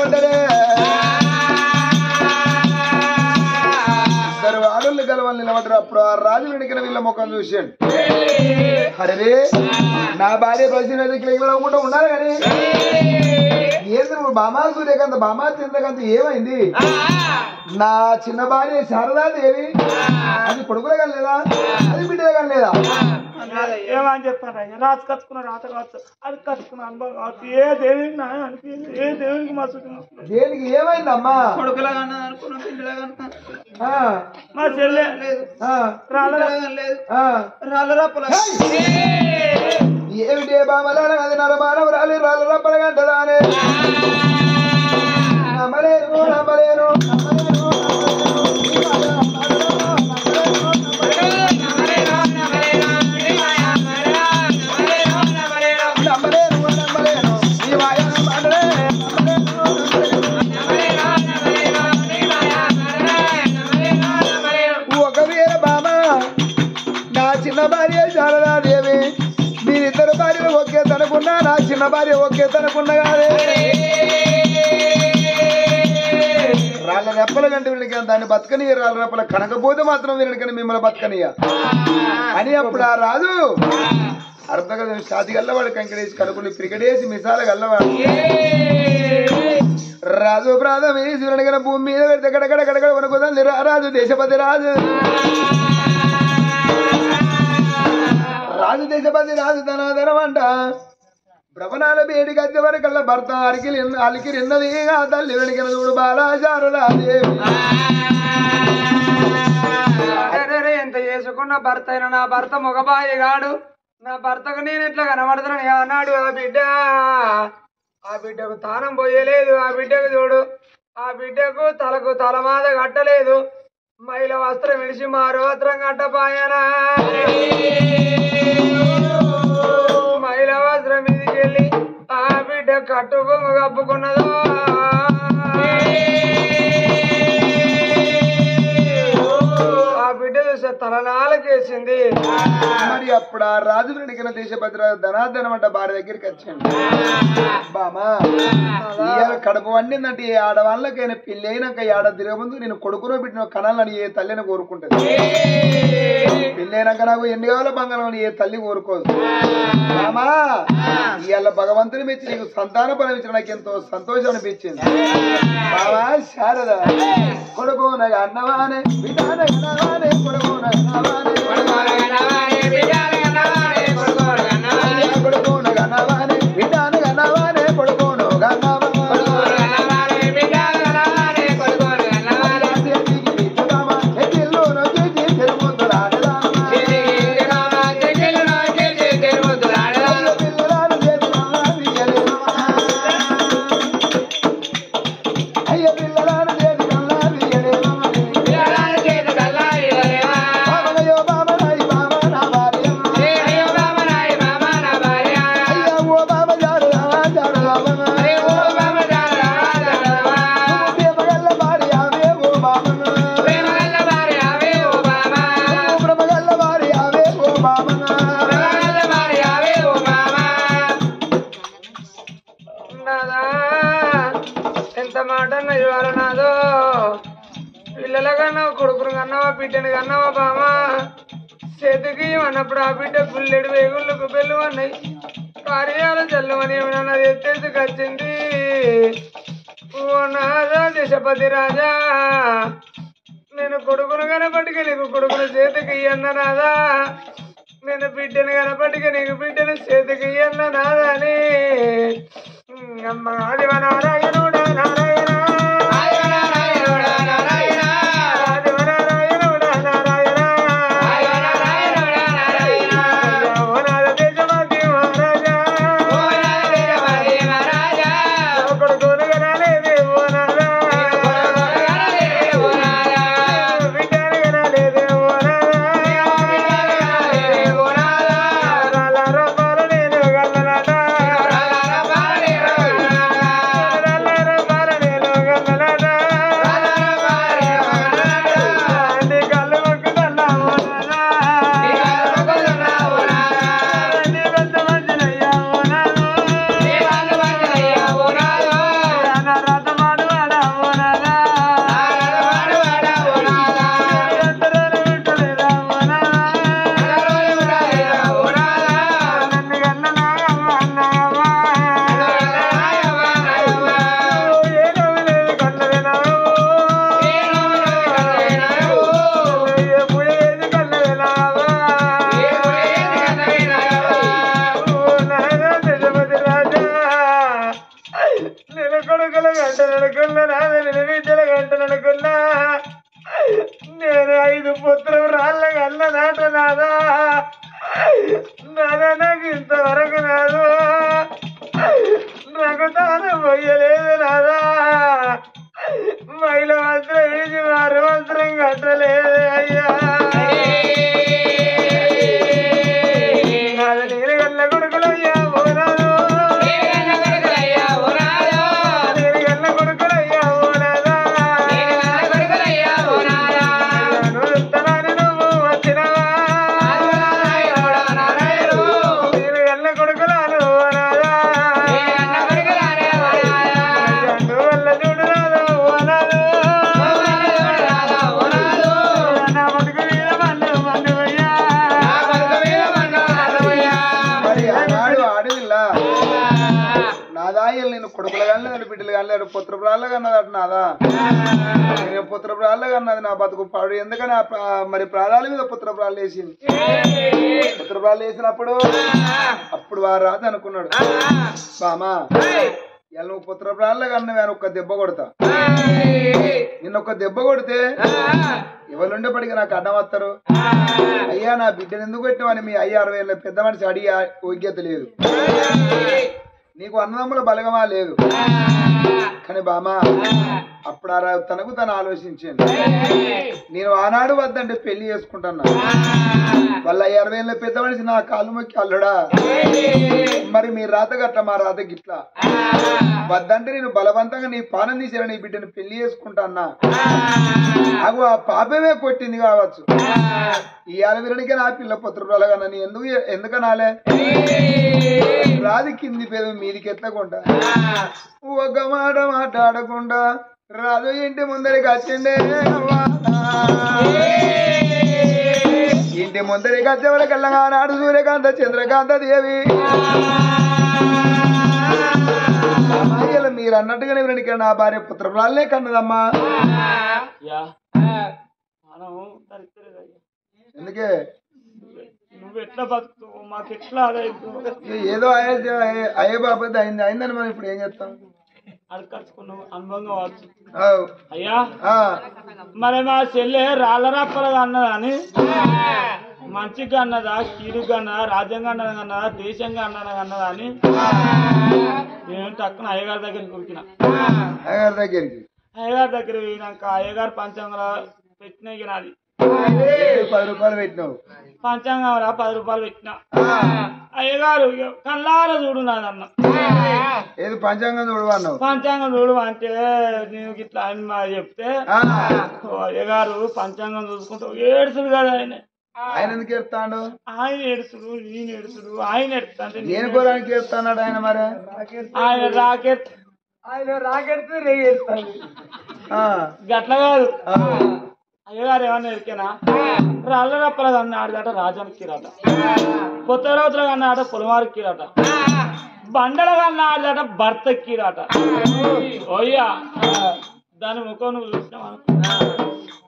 ఉండలే ఇద్దరు ఆడోళ్ళు గలవాళ్ళు నిలబడ్డారు. అప్పుడు ఆ రాజు వెనుకన వీళ్ళ ముఖం చూశాడు. అరే నా భార్య ప్రశ్న ఉండాలి కానీ ఏంది నువ్వు బామా సూర్యకాంత బామా చంద్రకాంత ఏమైంది? నా చిన్న భార్య శారదాదేవి అది కొడుకులే కానీ లేదా అది బిడ్డలే కానీ లేదా ఏమని చెప్పాను అయ్యా? రాజు కచ్చుకున్న రాత కావచ్చు, అది కచ్చుకున్న అనుభవం కావచ్చు. ఏ దేవుడికి నా అనిపించింది, ఏ దేవుడికి మా చుట్టూ దేనికి ఏమైందమ్మా? కొడుకులా కన్నా అనుకున్నా, పిల్లలా కన్నా మా చెల్లె రాళ్ళ రప్పల ఏమిటే బామలాల అది నరమానవ రాలి రాళ్ళ రప్పలగంటదానే నమ్మలేను నమ్మలేను ఒకవేళ బామ నా చిన్న భార్య శారదాదేవి మీరిద్దరు భార్యలు ఒకే తనకున్నా నా చిన్న భార్య ఒకే తనకున్నా కాదే రాళ్ళ రెప్పల గంట వీళ్ళకి దాన్ని బతకనియ రాళ్ళ రెప్పల కనకపోతే మాత్రం వీళ్ళకని మిమ్మల్ని బతకనియ అని అప్పుడు ఆ రాజు అర్థం కదా షాతి గల్లవాడు కంకడేసి కనుకుని క్రికెటేసి మిసాల గల్లవాడు రాజు ప్రాధం శివునికన భూమి మీద పెడితే గడగడ గడగడ వనుకుంది రాజు దేశపతి రాజు రాజు దేశపతి రాజు ధనాధనం అంట భ్రమణాల బేడి గద్దె వరకల్లా భర్త అలికిరి ఎన్నది ఆ తల్లి వెనుకన చూడు బాలాచారులాదేవి ఎంత చేసుకున్న భర్త అయినా నా భర్త మగబాయి గాడు, నా భర్తకు నేను ఎట్లా కనబడుతున్నాను అన్నాడు. ఆ బిడ్డకు తానం పోయలేదు, ఆ బిడ్డకు చూడు, ఆ బిడ్డకు తలకు తలమాద కట్టలేదు, మహిళ వస్త్రం విడిచి మారు వస్త్రం కట్టపాయనా, మహిళ వస్త్రం మీదికి వెళ్ళి ఆ బిడ్డ కట్టుకు కప్పుకున్నదో ఆ బిడ్డ చూసే తలనాలకేసింది. మరి అప్పుడు ఆ రాజు వెనుకన దేశపతి రాజు ధనాధనం అంట భార్య దగ్గరికి వచ్చాడు. బామా ఇవాళ కడుపు వండిందంటే ఏ ఆడవాళ్ళకైనా పెళ్లి అయినాక ఏడ తిరగముందు నేను కొడుకునో బిడ్డనో కనాలని ఏ తల్లిని కోరుకుంటుంది. పెళ్లి అయినాక నాకు ఎన్ని కావాలో బంగారం అని ఏ తల్లి కోరుకోదు. బామా ఇవాళ భగవంతుని మెచ్చి నీకు సంతాన ఫలం ఇచ్చిన నాకు ఎంతో సంతోషం అనిపించింది. బామా శారద కొడుకు నాకు అన్నవానే బిడ్డ కొడుకు ఎంత మాట ఇవాళ నాదో పిల్లల కన్నావా, కొడుకును కన్నావా, బిడ్డను కన్నావా బామా, చేతికి అన్నప్పుడు ఆ బిడ్డ గుల్లెడు వేగుళ్ళకు బెల్లు అన్నాయి, కార్యాలు చల్లమని ఏమన్నా ఎత్తేసుకొచ్చింది. ఓ నాదా దేశపతి రాజా, నేను కొడుకును కనపటిక నీకు కొడుకును చేతికి అన్న నాదా, నేను బిడ్డను కనపటిక నీకు బిడ్డను చేతికి అన్న నాదా అని అమ్మ ఆదివ నారాయణుడా నారాయణ కొడుకున్న నాదని బిడ్డలు కంటననుకున్నా నేను 5 పుత్రం రాళ్ళ కన్న నాట నాదా నాదా నాకు ఇంతవరకు నాదు నాకు తాను పోయలేదు నాదా మహిళ మంత్రం విడిచి వారు మంత్రం కట్టలేదు అయ్యా నాద నేను గల్ల కొడుకులయ్యా పోరాదు పుత్రపురాళ్ళ కన్నదట నాదా నేను పుత్రపురాళ్ళ కన్నది నా బతుకు పాడు ఎందుకని మరి ప్రాణాల మీద పుత్రపురాళ్ళు వేసింది పుత్రపురాళ్ళు వేసినప్పుడు అప్పుడు వారు రాదు అనుకున్నాడు బామా ఇలా నువ్వు పుత్రపురాళ్ళ కన్నవి అని ఒక్క దెబ్బ కొడతా నిన్న ఒక్క దెబ్బ కొడితే ఎవరుండేపటికి నాకు అడ్డం వస్తారు అయ్యా నా బిడ్డను ఎందుకు పెట్టినవని మీ 60 ఏళ్ళ పెద్ద మనిషి అడిగి యోగ్యత లేదు నీకు అన్నదమ్ముల బలగమా లేదు కానీ బామా అప్పుడు తనకు తను ఆలోచించాను నేను ఆనాడు వద్దంటే పెళ్లి చేసుకుంటున్నా వాళ్ళ 60 ఏళ్ళ పెద్ద మనిషి నా కాలు మొక్కి అల్లుడా మరి మీ రాత గట్ల మా రాత గిట్లా వద్దంటే నేను బలవంతంగా నీ పానం తీసేలా నీ బిడ్డను పెళ్లి చేసుకుంటాన్నా అగు ఆ పాపమే కొట్టింది కావచ్చు ఈ 60 నా పిల్ల పుత్రప్రలగన్నా నీ ఎందుకనాలే రాది కింది పేద మీదికి ఎత్తకుండా ఒక మాట మాట్లాడకుండా రాజు ఇంటి ముందరికి వచ్చిండే ఇంటి ముందరికి వచ్చేవరకల్లా నాడు సూర్యకాంత చంద్రకాంత దేవి అమ్మాయిలు మీరు అన్నట్టుగానే వినడానికి నా భార్య పుత్రప్రాలే కన్నదమ్మా ఎందుకే నువ్వు ఎట్లా బతుకుతావు మాకు ఎట్లా ఏదో అయ్యే బాబు అయిందని మనం ఇప్పుడు ఏం చేస్తాం అడకచ్చుకున్నావు అనుభవం కావచ్చు అవు. అయ్యా మరి మా చెల్లె రాళ్ళరప్పలుగా అన్నదా అని మంచిగా అన్నదా కీడుగా అన్నదా రాజ్యంగా అన్నదా దేశంగా అన్నదా అని నేను టక్కున అయ్యగారి దగ్గరికి ఉరికిన అయ్యగారి దగ్గరికి అయ్యగారి దగ్గర పోయినాక అయ్యగారు పంచాంగంలో పెట్టిన నాది 10 రూపాయలు పెట్టినావు పంచాంగంలో 10 రూపాయలు పెట్టిన అయ్యగారు కళ్ళారా చూడు నాదన్న ఏది పంచాంగం చూడు అన్నావు పంచాంగం చూడు అంటే నేను ఇట్లా ఆయన చెప్తే అయ్యగారు పంచాంగం చూసుకుంటూ ఏడుచుడు కదా ఆయన ఎందుకు ఏడుస్తాడు ఆయన ఏడుచుడు నేను ఏడుచుడు ఆయన ఎడుతా అంటే నేను కోరానికి ఏడుస్తాడు ఆయన మరి ఆయన రాకెట్ గట్ల కాదు అయ్యగారు ఏమన్నా ఎరికేనా రాళ్ళరప్పల కన్నా ఆడదట రాజానికి రాట కొత్త రోజుల కన్నా ఆట పొలవారికి రాట బండల కన్నా ఆడదట భర్తకి రాట ఓయ్యా దాని ముఖం నువ్వు చూసినావు అనుకో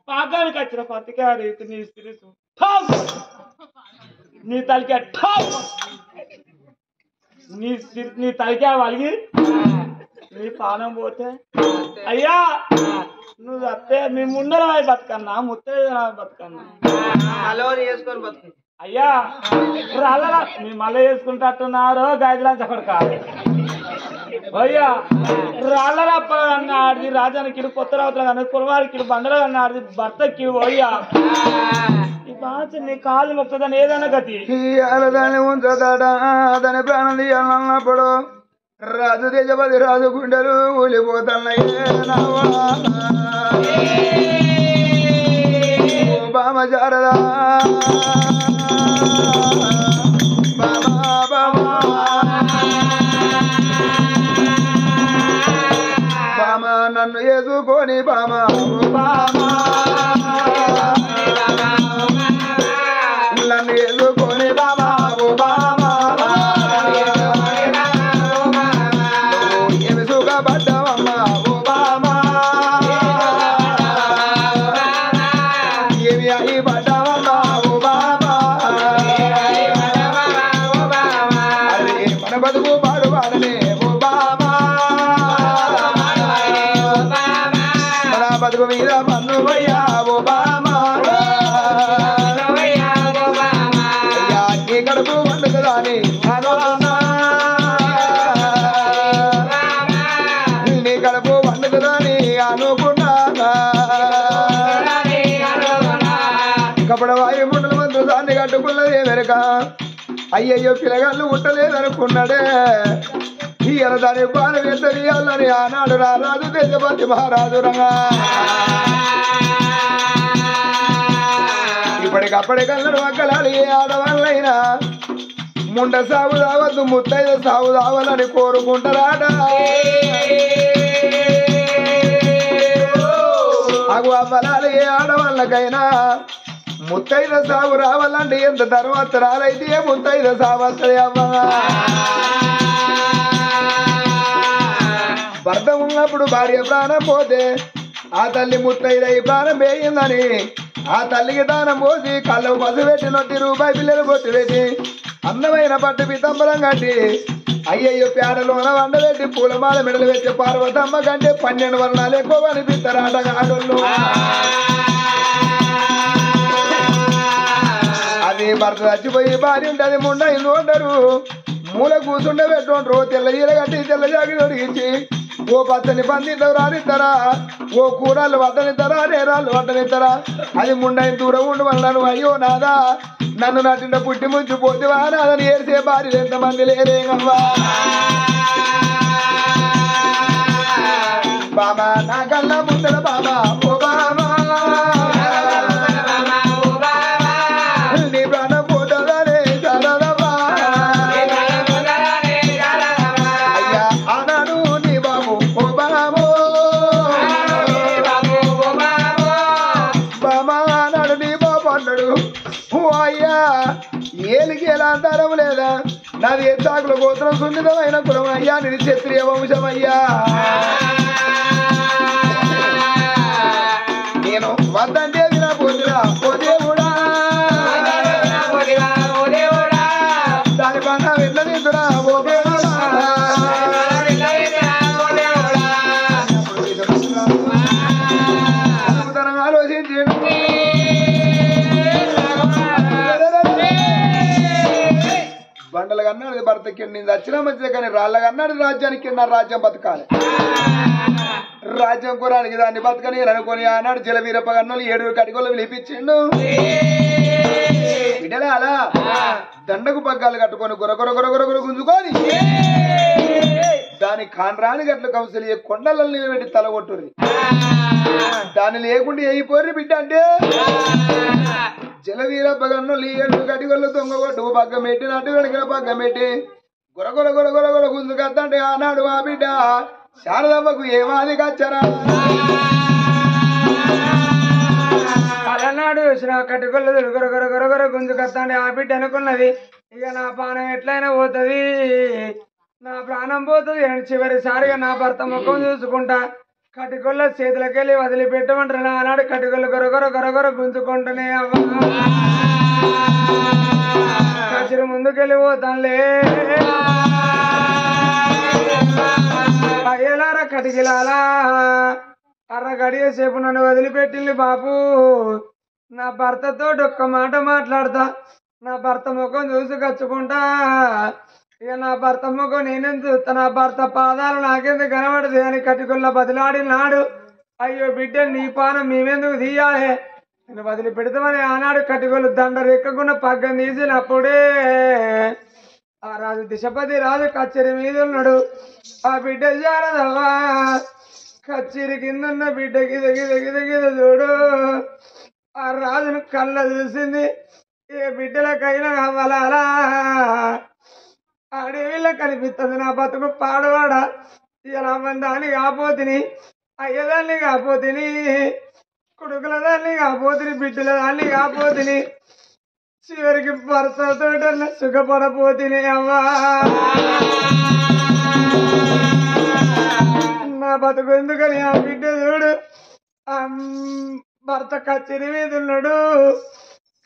పాకానికి వచ్చిన పత్రికా రీతి నీ స్త్రీ నీ తలికా ఠాప్ నీ తలికా వలిగి నీ పానం పోతే అయ్యా నువ్వు అత్తే మీ ముందర బతుకన్నా ముత్తే బతుకన్నా చేసుకొని బతుకు అయ్యా రాళ్ళ మీ మళ్ళీ వేసుకుంటున్నారు గాయత్రి అక్కడ కాదు అయ్యా రాళ్ళరప్ప అన్న ఆడిది రాజానికి కొత్త రావుతులు కానీ కులవారికి బండల కన్నా ఆడిది భర్తకి అయ్యా ఈ బాధ నీ కాలు మొక్కదని ఏదైనా గతి దాన్ని ఉంచదాడా దాని ప్రాణం తీయాలన్నప్పుడు రాజు దేశపతి రాజు గుండెలు ఊలిపోతున్నాయి బామ శారదా బామ నన్ను వేసుకొని బామ నన్ను వేసుకొని బామ బతుకు పాడు వాడలే ఓ బామా బతుకు మీద మన్నువయ్యా ఒబామా అయ్యా నీ కడుపు వండుతుందా అని నీ కడుపు వండుతుందా అని అనుకున్నా కపడ వాయు ముండల మందు దాన్ని కట్టుకున్నదే వెనుక అయ్యయ్యో పిల్లగాళ్ళు ఉట్టలేదనుకున్నాడే ఇయ్యాల దాని బాణం ఎంత తీయాలని ఆనాడు రారాజు దేశపతి మహారాజు రంగా ఇప్పటికప్పటికల్లడు అక్కలాలి ఏ ఆడవాళ్ళైనా ముండ సాగు రావద్దు ముత్తైద సాగు రావాలని కోరుకుంటారాట అగు అవ్వలాలి ఏ ఆడవాళ్ళకైనా ముత్తైద సాగు రావాలంటే ఎంత తర్వాత రాలైతే ముత్తైద సాగు వస్తుంది అవ్వ భర్త ఉన్నప్పుడు భార్య ప్రాణం పోతే ఆ తల్లి ముత్తైదై ప్రాణం వేయిందని ఆ తల్లికి దానం పోసి కళ్ళు పసు పెట్టి నొట్టి రూపాయి పిల్లలు పొట్టి పెట్టి అందమైన పట్టు పితంబరం కట్టి అయ్యయ్యో పేడలోన వండబెట్టి పూలమాల మెడలు పెట్టి పార్వతమ్మ కంటే 12 వర్ణాలు ఎక్కువ అనిపిస్తారు ఆటగాడులు అది భర్త చచ్చిపోయి భార్య ఉంటుంది ముండ ఇల్లు ఉండరు మూల కూర్చుండే పెట్టుంటారు తెల్ల ఈర కట్టి తెల్ల జాగి దొరికించి ఓ పచ్చని పందితో రానిస్తారా ఓ కూరలు వడ్డనిస్తారా నేరాలు వడ్డనిస్తారా అది ముండైన దూరం ఉండి వల్లను అయ్యో నాదా నన్ను నటింట పుట్టి ముంచి పోతివా నాదని ఏడిసే భార్యలు ఎంతమంది లేరేమవ్వా బామా నా కళ్ళ ముందర బామా ఓ బామా నీ ప్రాణం పోతుందనే సరదవా అయ్యా ఆనాడు నీ బాబు ఓ బామో బామా ఆనాడు నీ బాబు అన్నాడు ఓ అయ్యా ఏలికి ఎలా అంటారం లేదా నాది ఎత్తాకుల గోత్రం సున్నితమైన కులం అయ్యా నిది క్షత్రియ వంశం అయ్యా నేను వద్దంటే వినా పోతురా ఓ దేవుడా దాని పన్న ఎట్లా తింటురా ఓ దేవుడా ఆలోచించి బండలు అన్నాడు భర్తకి నేను వచ్చినా మంచిదే కానీ రాళ్ళగా అన్నాడు రాజ్యానికి నా రాజ్యం బతకాలి రాజ్యం కూరానికి దాన్ని బతకని అనుకొని ఆనాడు జలవీరప్ప గన్నోళ్ళు 7 కటికోళ్ళు పిలిపించిండు బిడ్డలే అలా దండకు పగ్గాలు కట్టుకొని గొరగొర గుంజుకొని దాని కాన్రాని గట్ల కౌసలి కొండలని పెట్టి తలగొట్టుర్రి దాన్ని లేకుండా అయిపోర్రి బిడ్డ అంటే జలవీరప్ప గన్నోళ్ళు 7 కటికోళ్ళు దొంగగొట్టు పగ్గం పెట్టి నటు వెనక పగ్గం పెట్టి గొరగొర గుంజుకద్దంటే ఆనాడు ఆ బిడ్డ శారదమ్మకు ఏమాది కచ్చరా అలనాడు కట్టుకొల్ల గొరగొర గుంజుకొస్తాండి ఆ బిడ్డ అనుకున్నది ఇక నా ప్రాణం ఎట్లయినా పోతుంది నా ప్రాణం పోతుంది చివరిసారిగా నా భర్త ముఖం చూసుకుంటా కట్టుకొల్ల చేతులకెళ్ళి వదిలిపెట్టమంటారు ఆనాడు కట్టుకొల్ల గొరగొర గుంజుకుంటూనే అవ్వ కచ్చిరి ముందుకెళ్ళి పోతానులే అయ్యేలారా కటికిలాలా అర్ర గడియ సేపు నన్ను వదిలిపెట్టింది బాబు నా భర్తతో ఒక్క మాట మాట్లాడతా నా భర్త ముఖం చూసి కచ్చుకుంటా ఇక నా భర్త ముఖం నేనేం చూస్తా నా భర్త పాదాలు నాకెందుకు కనబడదు అని కటికొల్ల బదిలాడినాడు అయ్యో బిడ్డ నీ పానం మేమెందుకు తీయాలి నేను వదిలిపెడతామని ఆనాడు కటికొల్లు దండ రెక్కకుండా పగ్గం తీసినప్పుడే ఆ రాజు దిశపతి రాజు కచ్చేరి మీద ఉన్నాడు ఆ బిడ్డ శారదవ్వా కచ్చేరి కిందన్న బిడ్డ గిద చూడు ఆ రాజును కళ్ళ చూసింది ఏ బిడ్డలకైనా అవ్వాలా అడవిలో కనిపిస్తుంది నా బతుకు పాడవాడ ఇలా దాన్ని కాపోతిని అయ్యదాన్ని కాపోతిని కొడుకుల దాన్ని కాపోతిని బిడ్డల దాన్ని కాపోతిని చివరికి భర్తతో సుఖపడపోతిని అవ్వా నా బతుకు ఎందుకని ఆ బిడ్డ చూడు భర్త కచేరి మీద ఉన్నాడు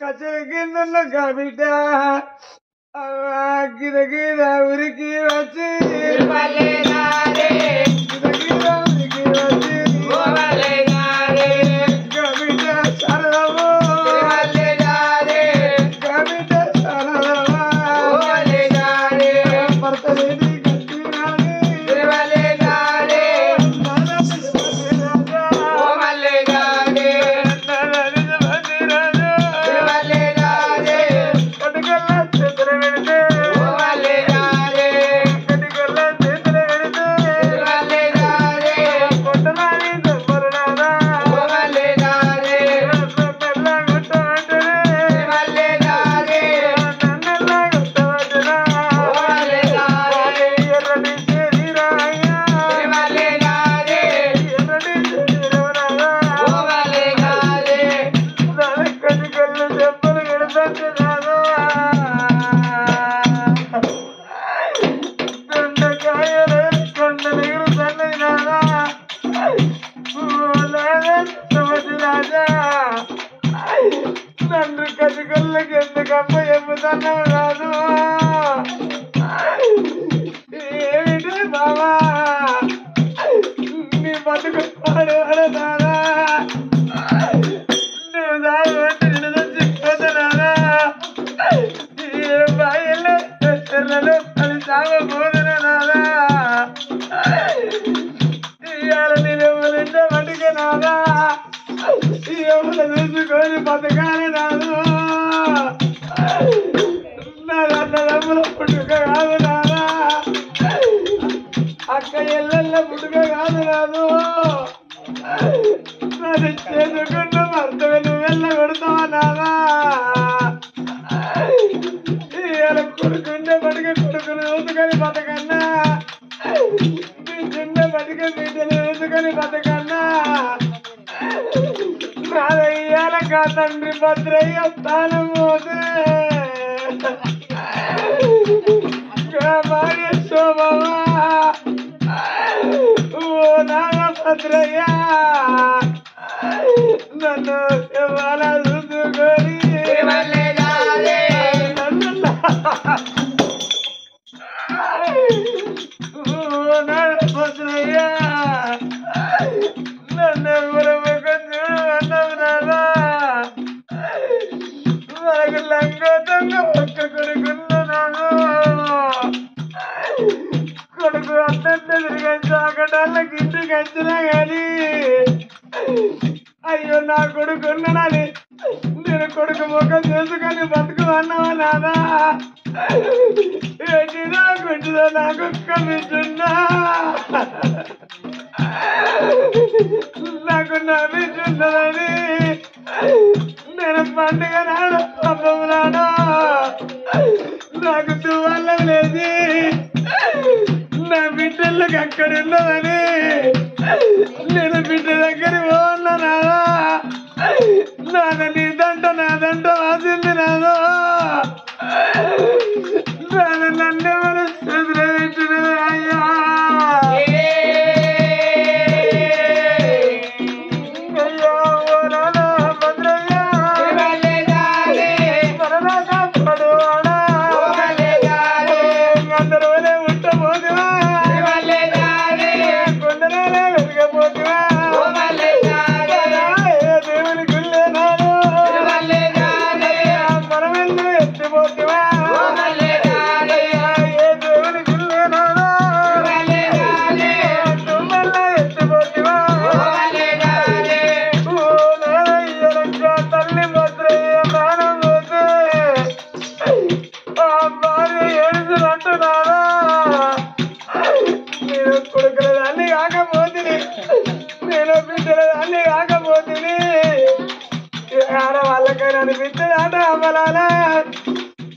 కచేరి కింద ఉన్న బిడ్డ గిద ఉరికి వచ్చి గిద ఉరికి వచ్చి రాజా నన్ను కదుగొల్లకి ఎందుకమ్మ ఎప్పుదన్నావు రాదు ఏమిటి బాబా నీ బతుకు పాడేవాడదా నువ్వు దాని నిన్ను చిక్కుపోతున్నారా ఏ బాయిలో చెర్రలు అది సాగబోదునా నాదా ఇవాళ నేను ఎవరింటే మటుకు నాదా ఎవరు చూసుకొని బతకాలి నాదు నాదన్న డబ్బుల పుట్టుక కాదు నాదా అక్క ఎల్లెల్ల పుట్టుక కాదు నాదు నన్ను చేసుకున్న భర్తగా నువ్వు వెళ్ళ కొడతావా నాదా ఇవాళ కొడుకుంటే బతిక కొడుకును చూసుకొని బతకన్నా చిన్న బతిక బిడ్డలు చూసుకొని బతకన్నా నాదయ్యాల కా తండ్రి భద్రయ్య స్థానం పోతే భార్య శోభవా ఓ నాగ భద్రయ్య నన్ను శివాల చూసుకొని భద్రయ్య నన్ను ఎవరు అన్నావు నాదా మనకు లంగోతంగా ఒక్క కొడుకున్నాను కొడుకు అత్తంటే తిరిగి చాకటాళ్ళకి ఇంటికి వచ్చినా కానీ అయ్యో నా కొడుకు ఉన్నానని నేను కొడుకు ముఖం చేసుకొని బతుకు అన్నావా నాదా ఏంటిదో గుడ్డిదో నాకు కమిచున్నా నాకు నవ్విచున్నదని నేను పండుగ నాడు పబ్బం నాడు నాకు తువ్వల్లం లేదు నా బిడ్డలకు అక్కడ ఉన్నదని నేను బిడ్డ దగ్గర పోన్నా నాదా నాన్న నాదంట వాసింది నాదో నాన్న నన్నెవరు ఎదురవేసినది అయ్యా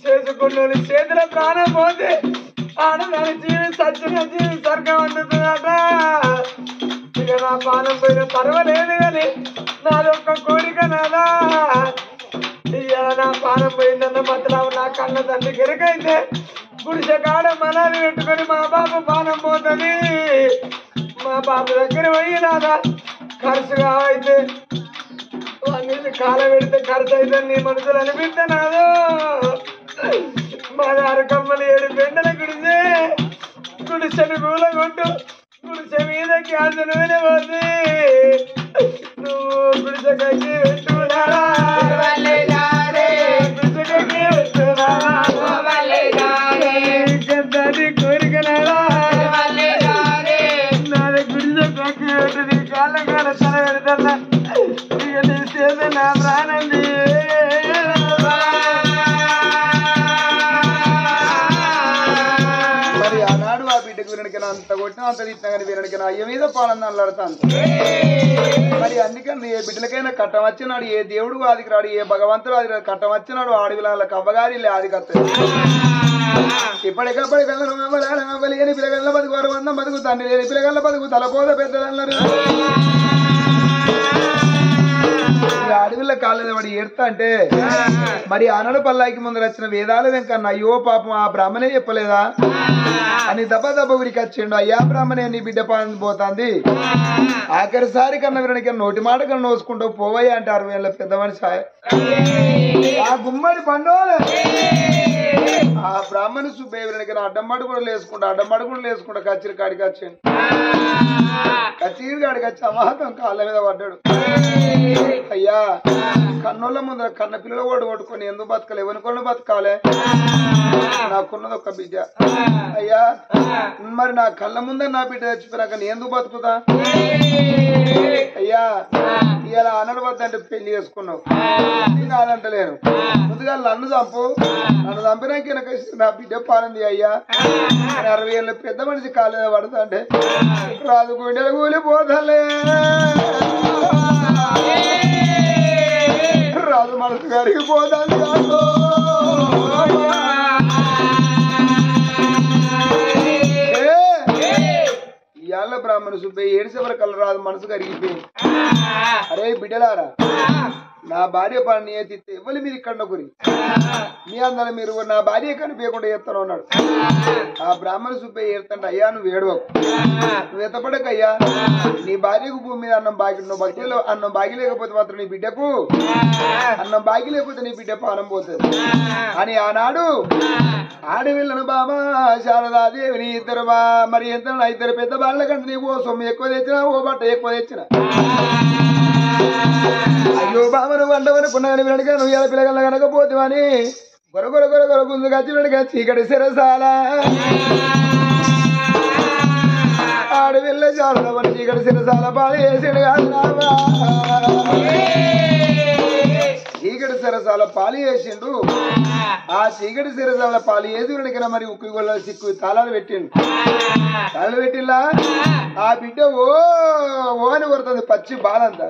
చేసుకున్న చేతుల ప్రాణం పోతే ఆడదాని జీవి సచ్చిన జీవి స్వర్గం అందుతుందట ఇక నా ప్రాణం పోయిన పర్వాలేదు కానీ నాదొక్క కోరిక నాదా ఇక నా ప్రాణం పోయిందన్న మతరావు నా కన్న తండ్రి గిరకైతే గుడిసె కాడ మనాలి పెట్టుకొని మా బాబు ప్రాణం పోతుంది మా బాబు దగ్గర పోయి నాదా ఖర్చుగా అయితే నీళ్ళు కాల పెడితే ఖర్చు అయితే నీ మనసులు అనిపిస్తే నాదో మా అరకమ్మలు 7 పెండల గుడిసెను కూల కొట్టు గుడిసె మీద క్యాన్సర్ మీద పోతే నువ్వు గుడిసె కట్టి పెట్టుకున్నారా గుడిసె కట్టి పెట్టుకున్నారా కోరిక నాదా నాది గుడిసె కట్టి పెట్టు నీ కాళ్ళ కాల తల పెడతా ఇక నీ చేత నా ప్రాణం అంత కొట్టినా అంత తిట్టినా కానీ వీరనికి నా అయ్య మీద పాలన అల్లాడుతాను మరి అందుకని ఏ బిడ్డలకైనా కట్టం వచ్చినాడు ఏ దేవుడు ఆదికి రాడు ఏ భగవంతుడు ఆది కట్టం వచ్చినాడు ఆడవిల కవ్వగారి ఆదికి వస్తాడు ఇప్పటికప్పటి లేని పిల్లగల్ల బతుకు వారు వందం బతుకు తండ్రి లేని పిల్లగల్ల బతుకు తలపోద పెద్దదన్నారు అడవిలో కాలేదు వాడు ఏడుతా అంటే మరి ఆనడు పల్లాయికి ముందు వచ్చిన వేదాల వెంకన్న అయ్యో పాపం ఆ బ్రాహ్మణే చెప్పలేదా అని దెబ్బ దెబ్బ ఊరికి వచ్చిండు. అయ్యా బ్రాహ్మణే నీ బిడ్డ పాని పోతాంది ఆఖరిసారి కన్నా వీరికి నోటి మాట కన్నా నోసుకుంటూ పోవయ్యా అంటే 60 ఏళ్ళ పెద్ద మనిషి ఆ గుమ్మడి పండోలే ఆ బ్రాహ్మణ సుబ్బయ్యకి అడ్డం పడుకుని లేసుకుంటా కచ్చిరి కాడికి వచ్చిండు. కచ్చిరి కాడికి వచ్చి అమాతం కాళ్ళ మీద పడ్డాడు. అయ్యా కన్నుల ముందర కన్న పిల్లలు ఓడి కొట్టుకొని ఎందుకు బతకాలి ఎవరికొని బతకాలి నాకున్నది ఒక బిడ్డ. అయ్యా మరి నా కళ్ళ ముందర నా బిడ్డ చచ్చిపోయినాక నేను ఎందుకు బతుకుతా అయ్యా ఇలా అనడు వద్దంటే పెళ్లి చేసుకున్నావు కాదంటలేను ముందుగా నన్ను చంపినాక నా బిడ్డ పానంది అయ్యా 60 ఏళ్ళ పెద్ద మనిషి కాలేదా పడతా అంటే రాదు గుండెలు కూలిపోతలే రాదు మనసు కరిగిపోతాను కాదు ఇవాళ బ్రాహ్మణ సుబ్బయ్య 7 సెవర కల రాదు మనసు కరిగిపోయింది. అరే బిడ్డలారా నా భార్య పని ఎత్తితే ఇవ్వలి మీరు ఇక్కడ గురి మీ అందరూ మీరు నా భార్య కనిపించకుండా చేస్తాను అన్నాడు. ఆ బ్రాహ్మణ సుబ్బయ్య ఏడుతంటే అయ్యా నువ్వు ఏడవకు నువ్వు ఎత్తపడకయ్యా నీ భార్యకు భూమి మీద అన్నం బాగి నువ్వు భక్తిలో అన్నం బాగి లేకపోతే మాత్రం నీ బిడ్డకు అన్నం బాగి లేకపోతే నీ బిడ్డ పానం పోతుంది అని ఆనాడు ఆడవిళ్ళను బాబా శారదాదేవిని ఇద్దరు మరి ఎంత ఇద్దరు పెద్ద వాళ్ళ కంటే నీకు ఓ సొమ్ము ఎక్కువ తెచ్చినా ఓ బట్ట ఎక్కువ తెచ్చినా అయ్యో బామను వండవనుకున్నాను వినడుగా నువ్వు ఎలా పిల్లగల కనకపోతేవని గొరగొర గుంజు కచ్చి వినడుగా చీకటి సిరసాల ఆడవిల్ల చాలవని చీకటి సిరసాల పాలు వేసాడు కాదు చీకటి సిరసాల పాలు వేసిండు. ఆ చీకటి సిరసాల పాలు వేసి వినడికిన మరి ఉక్కు గొల్ల సిక్కు తాళాలు పెట్టిల్లా ఆ బిడ్డ ఓ అని కొడుతుంది పచ్చి బాలంతా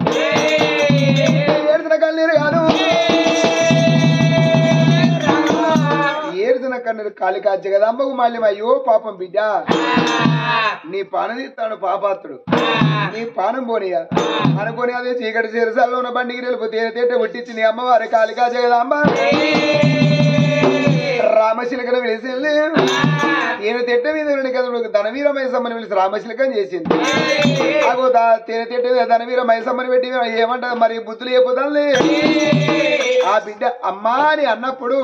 ఏడుతున్న కన్నీరు కాదు ఏడుతున్న కన్నీరు కాళికా జగదాంబకు మళ్ళీ అయ్యో పాపం బిడ్డ నీ పానం తీస్తాడు పాపాత్తుడు నీ పానం పోనీయా అనుకోని అదే చీకటి సిరసాల్లో ఉన్న బండికి వెళ్ళిపోతే తేట పుట్టించి నీ అమ్మవారి కాళికా జగదాంబ రామశిలకను పిలిచి నేను తిట్ట మీద ధనవీర మైసమ్మని పిలిచి రామశిలకని చేసింది. అగో తిట్ట మీద ధనవీర మైసమ్మని పెట్టి ఏమంటారు మరి బుద్ధులు చెప్పుతాను ఆ బిడ్డ అమ్మా అని అన్నప్పుడు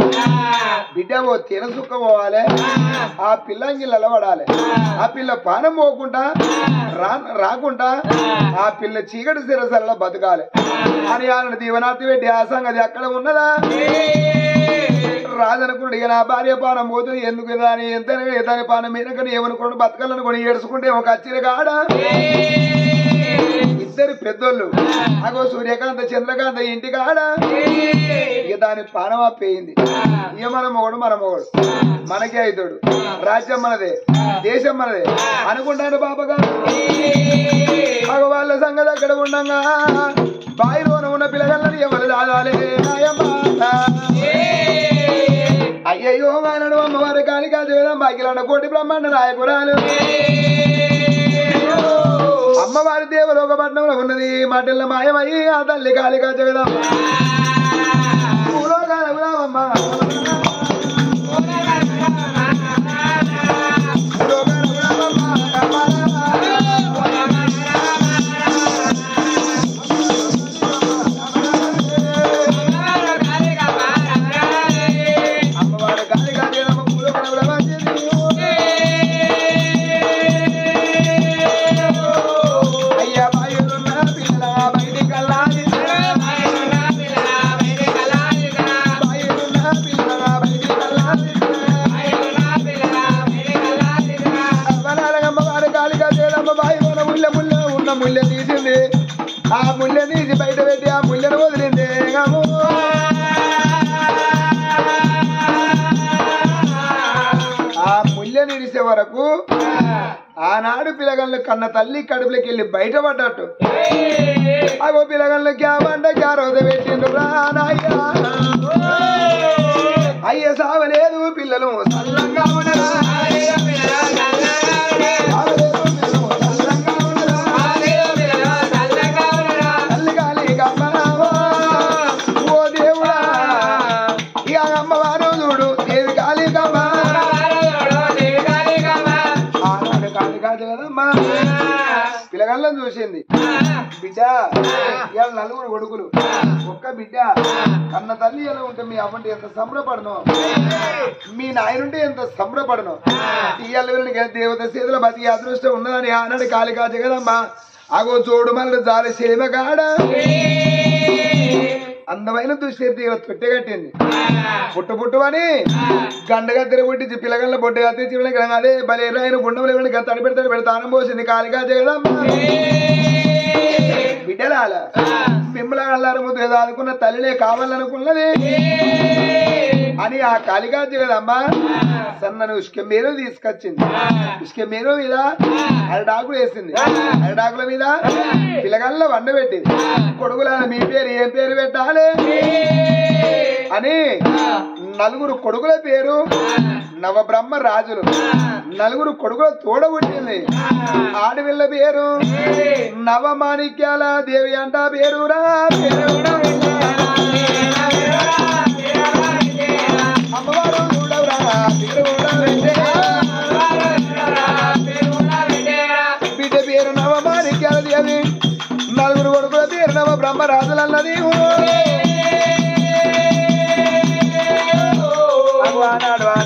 బిడ్డ ఓ తిన సుక్క పోవాలి ఆ పిల్లంగిళ్ళ పడాలి ఆ పిల్ల పానం పోకుండా రాకుండా ఆ పిల్ల చీకటి సిరసల్లో బతకాలి అని ఆయన దీవనార్థి పెట్టి ఆ సంగతి అక్కడ ఉన్నదా రాదనుకున్నాడు. ఇక నా భార్య పానం పోతుంది ఎందుకు దాని ఎంత దాని పానం మీద కానీ ఏమనుకోండి బతకాలనుకోని ఏడుచుకుంటే ఒక అచ్చిరి కాడ ఇద్దరు పెద్దోళ్ళు అగో సూర్యకాంత చంద్రకాంత ఇంటి కాడ ఇక దాని పానం ఆపేయింది. ఇక మన మొగడు మనకే అవుతాడు రాజ్యం మనదే దేశం మనదే అనుకుంటాను బాబాగారు. అగో వాళ్ళ సంగతి అక్కడ ఉండగా బాయిలోన ఉన్న పిల్లగాళ్ళని ఎవరు దాదాలే అయ్యయ్యో వానడు అమ్మవారి కాళికా జగదాంబ బాగిలన్న కోటి బ్రహ్మాండ నాయకురాలు అమ్మవారి దేవలోక పట్టణంలో ఉన్నది మాటల్లో మాయమయ్యి ఆ తల్లి కాళికా జగదాంబ ముళ్ళె తీసింది ఆ ముళ్ళె తీసి బయట పెట్టి ఆ ముళ్ళెను వదిలింది. ఆ ముళ్ళెని ఇడిసే వరకు ఆనాడు పిల్లగాళ్ళు కన్న తల్లి కడుపులోకి వెళ్ళి బయటపడ్డట్టు అగో పిల్లగాళ్ళకి ఆ బండ క్యారోద పెట్టిండు రానయ్యా అయ్య సావలేదు పిల్లలు సల్లంగా ఉండరా ఓ చూసింది బిడ్డ ఇవాళ నలుగురు కొడుకులు ఒక్క బిడ్డ అన్న తల్లి ఎలా ఉంటే మీ అవ్వంటే ఎంత సంబరపడను మీ నాయనుంటే ఎంత సంబరపడను ఇవాళ దేవత చేతుల బతికి అదృష్టం ఉన్నదని ఆనాడు కాళికా జగదమ్మ అగో చూడు మళ్ళీ జాలి సేమ కాడ అందమైన దుస్థితి తొట్టెగట్టింది పుట్టుని గండగా తిరగొట్టి పిల్లగల్ల బొట్టగా తెచ్చి అదే బలేరాయన గుండెలు తడి పెడతాడు పెడతానం పోసింది కాళికా జగదమ్మ బిడ్డలాల మిమ్మల అల్లారు ముద్దు ఏదో అనుకున్న తల్లినే కావాలనుకున్నది అని ఆ కాళికా జగదమ్మ సన్నను ఇసుక మేరు తీసుకొచ్చింది ఇసుక మేరు మీద అరడాకులు వేసింది అరడాకుల మీద పిల్లగల్ల వండబెట్టింది కొడుకులాల మీ పేరు ఏం పేరు పెట్టాలి అని నలుగురు కొడుకుల పేరు నవబ్రహ్మ రాజులు నలుగురు కొడుకుల తోడబుట్టింది ఆడవిళ్ళ పేరు నవమాణిక్యాల దేవి అంట పేరురా అమ్మవారు బిడ్డ పేరు నవమాణిక్యాల దేవి నలుగురు కొడుకుల పేరు నవ బ్రహ్మ రాజులు అన్నది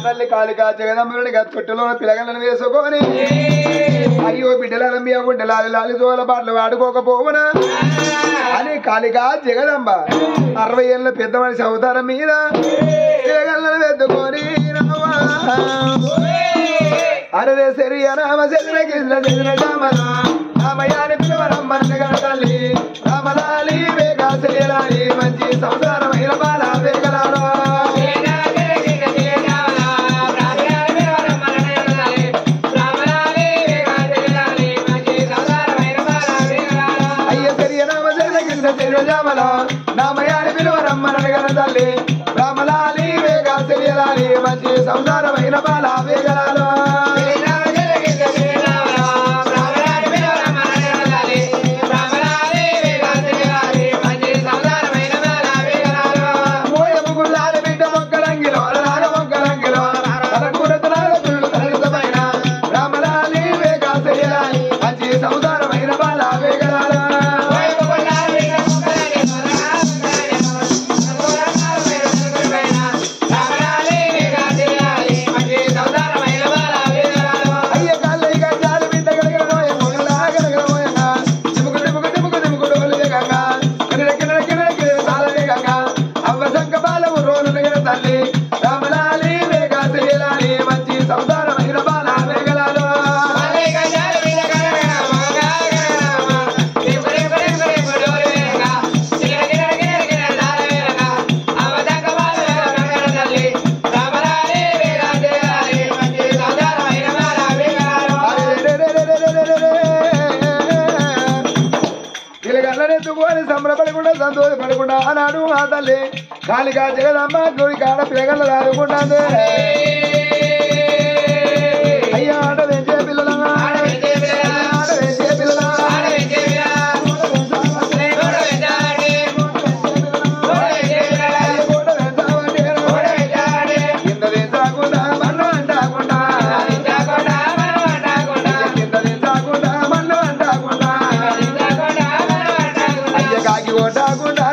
తల్లి కాళికా జగదమ్మని తొట్టులో పిల్లగలను వేసుకొని అయ్యో బిడ్డల మీ గుడ్డలాలి లాలి జోల బాటలు వాడుకోకపోవునా అని కాళికా జగదంబ 60 ఏళ్ళ పెద్ద మనిషి అవతారం మీద పిల్లగలను వెతుకొని అరే సరి రామ చంద్ర కృష్ణ చంద్ర రామయాని పిలవరమ్మని తల్లి రామలాలి వేగాలి మంచి సంసారమైన బాల వేగలాలో నామయాని పిలువరమ్మనగల తల్లి రామలాలి వేగా తెలియలాలి మంచి సంసారమైన బాల వేగలాలో మోయముగుళ్ళాలి బిడ్డ మొక్కలంగిలో మొక్కలంగిలో రామలాలి వేగా తెలియలాలి మంచి సంసారమైన బాల వేగలాలో సంబరపడకుండా సంతోషపడకుండా ఆనాడు ఆ తల్లి కాళికా జగదమ్మ గుడి కాడ పిల్లగల్ల రాదుకుంటాంది అయ్యా ఆట వేసే పిల్లల కాకి ఓటాకుండా